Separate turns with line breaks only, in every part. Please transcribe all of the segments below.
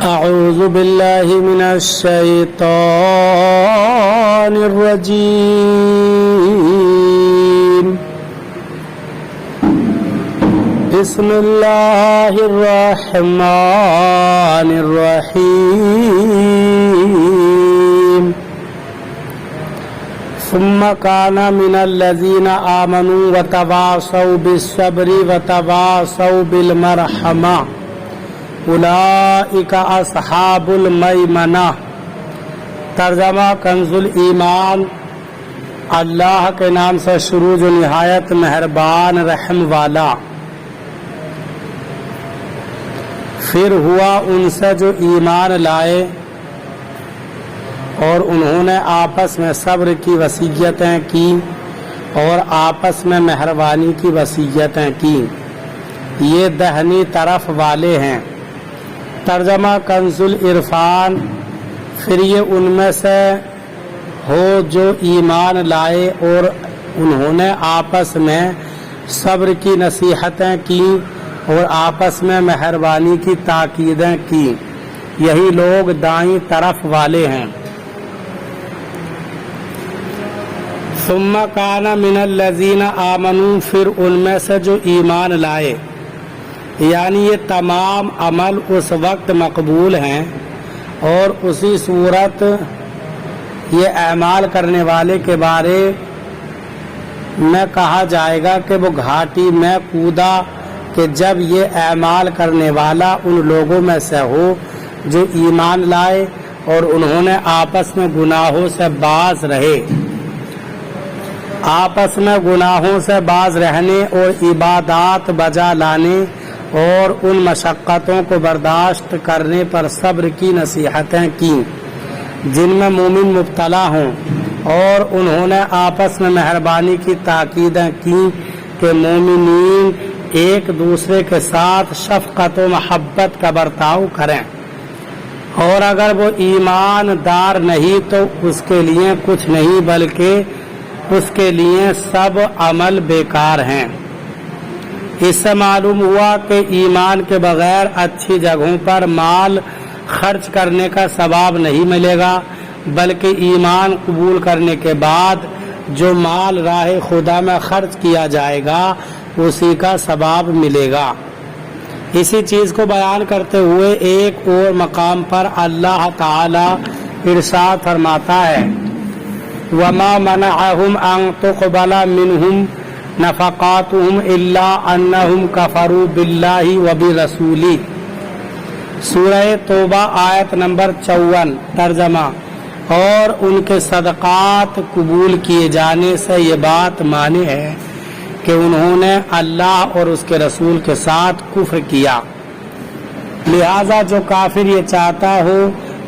أعوذ بالله من الشيطان الرجيم. بسم الله الرحمن الرحيم. ثم كان من الذين آمنوا وتواصوا بالصبر وتواصوا بالمرحمة اولئک اصحاب المیمنہ. ترجمہ کنز الایمان. اللہ کے نام سے شروع جو نہایت مہربان رحم والا. پھر ہوا ان سے جو ایمان لائے اور انہوں نے آپس میں صبر کی وصیتیں کی اور آپس میں مہربانی کی وصیتیں کی. یہ دہنی طرف والے ہیں. ترجمہ کنز العرفان. پھر یہ ان میں سے ہو جو ایمان لائے اور انہوں نے آپس میں صبر کی نصیحتیں کی اور آپس میں مہربانی کی تاکیدیں کی. یہی لوگ دائیں طرف والے ہیں. ثم کان من الذین آمنوا. پھر ان میں سے جو ایمان لائے، یعنی یہ تمام عمل اس وقت مقبول ہیں اور اسی صورت یہ اعمال کرنے والے کے بارے میں کہا جائے گا کہ وہ گھاٹی میں کودا کہ جب یہ اعمال کرنے والا ان لوگوں میں سے ہو جو ایمان لائے اور انہوں نے آپس میں گناہوں سے باز رہے. آپس میں گناہوں سے باز رہنے اور عبادات بجا لانے اور ان مشقتوں کو برداشت کرنے پر صبر کی نصیحتیں کی جن میں مومن مبتلا ہوں، اور انہوں نے آپس میں مہربانی کی تاکیدیں کی کہ مومنین ایک دوسرے کے ساتھ شفقت و محبت کا برتاؤ کریں، اور اگر وہ ایماندار نہیں تو اس کے لیے کچھ نہیں بلکہ اس کے لیے سب عمل بیکار ہیں. اس سے معلوم ہوا کہ ایمان کے بغیر اچھی جگہوں پر مال خرچ کرنے کا ثواب نہیں ملے گا، بلکہ ایمان قبول کرنے کے بعد جو مال راہ خدا میں خرچ کیا جائے گا اسی کا ثواب ملے گا. اسی چیز کو بیان کرتے ہوئے ایک اور مقام پر اللہ تعالی ارشاد فرماتا ہے: وَمَا مَنَعَهُمْ أَن تُقْبَلَ مِنْهُمْ نفقاتهم الا انہم کفروا باللہ وبرسولہ. سورہ توبہ آیت نمبر 54. ترجمہ: اور ان کے صدقات قبول کیے جانے سے یہ بات مانے ہے کہ انہوں نے اللہ اور اس کے رسول کے ساتھ کفر کیا. لہذا جو کافر یہ چاہتا ہو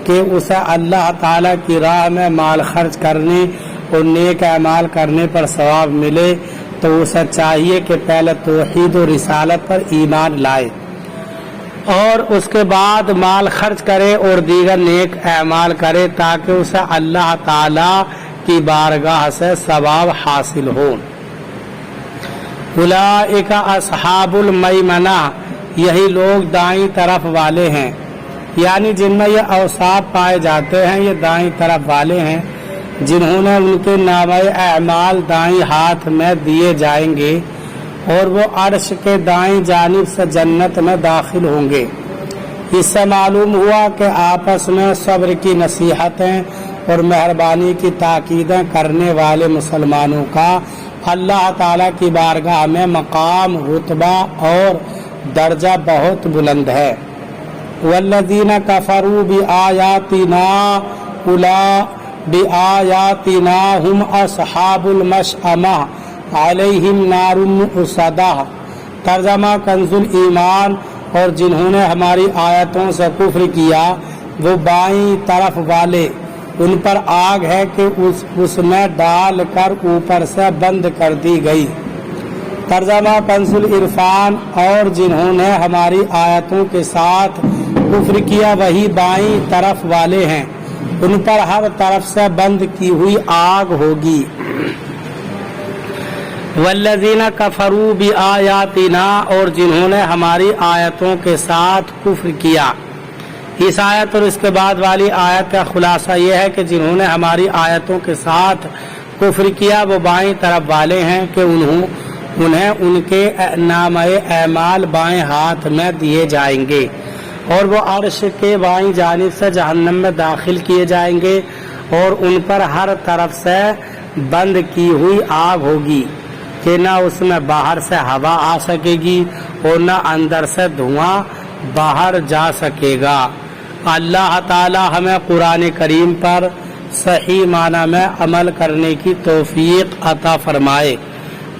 کہ اسے اللہ تعالی کی راہ میں مال خرچ کرنے اور نیک اعمال کرنے پر ثواب ملے تو اسے چاہیے کہ پہلے توحید و رسالت پر ایمان لائے اور اس کے بعد مال خرچ کرے اور دیگر نیک اعمال کرے تاکہ اسے اللہ تعالی کی بارگاہ سے ثواب حاصل ہو. اولئک اصحاب المیمنہ. یہی لوگ دائیں طرف والے ہیں، یعنی جن میں یہ اوصاف پائے جاتے ہیں یہ دائیں طرف والے ہیں جنہوں نے ان کے نامہ اعمال دائیں ہاتھ میں دیے جائیں گے اور وہ عرش کے دائیں جانب سے جنت میں داخل ہوں گے. اس سے معلوم ہوا کہ آپس میں صبر کی نصیحتیں اور مہربانی کی تاکیدیں کرنے والے مسلمانوں کا اللہ تعالیٰ کی بارگاہ میں مقام، رتبہ اور درجہ بہت بلند ہے. والذین کفروا بآیاتنا بآیاتنا ہم اصحاب المشأمہ علیہم نار مؤصدہ. ترجمہ کنز الایمان. اور جنہوں نے ہماری آیتوں سے کفر کیا وہ بائیں طرف والے، ان پر آگ ہے کہ اس میں ڈال کر اوپر سے بند کر دی گئی. ترجمہ کنز العرفان. اور جنہوں نے ہماری آیتوں کے ساتھ کفر کیا وہی بائیں طرف والے ہیں، ان پر ہر طرف سے بند کی ہوئی آگ ہوگی. والذین کفروا بآیاتنا. اور جنہوں نے ہماری آیتوں کے ساتھ کفر کیا، اس آیت اور اس کے بعد والی آیت کا خلاصہ یہ ہے کہ جنہوں نے ہماری آیتوں کے ساتھ کفر کیا وہ بائیں طرف والے ہیں کہ انہیں ان کے نامہ اعمال بائیں ہاتھ میں دیے جائیں گے اور وہ عرش کے بائیں جانب سے جہنم میں داخل کیے جائیں گے اور ان پر ہر طرف سے بند کی ہوئی آگ ہوگی کہ نہ اس میں باہر سے ہوا آ سکے گی اور نہ اندر سے دھواں باہر جا سکے گا۔ اللہ تعالی ہمیں قرآن کریم پر صحیح معنی میں عمل کرنے کی توفیق عطا فرمائے۔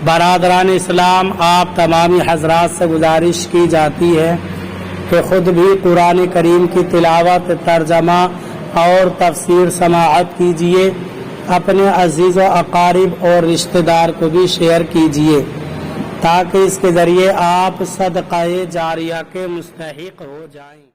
برادران اسلام، آپ تمامی حضرات سے گزارش کی جاتی ہے کہ خود بھی قرآن کریم کی تلاوت، ترجمہ اور تفسیر سماعت کیجیے، اپنے عزیز و اقارب اور رشتہ دار کو بھی شیئر کیجیے تاکہ اس کے ذریعے آپ صدقہ جاریہ کے مستحق ہو جائیں۔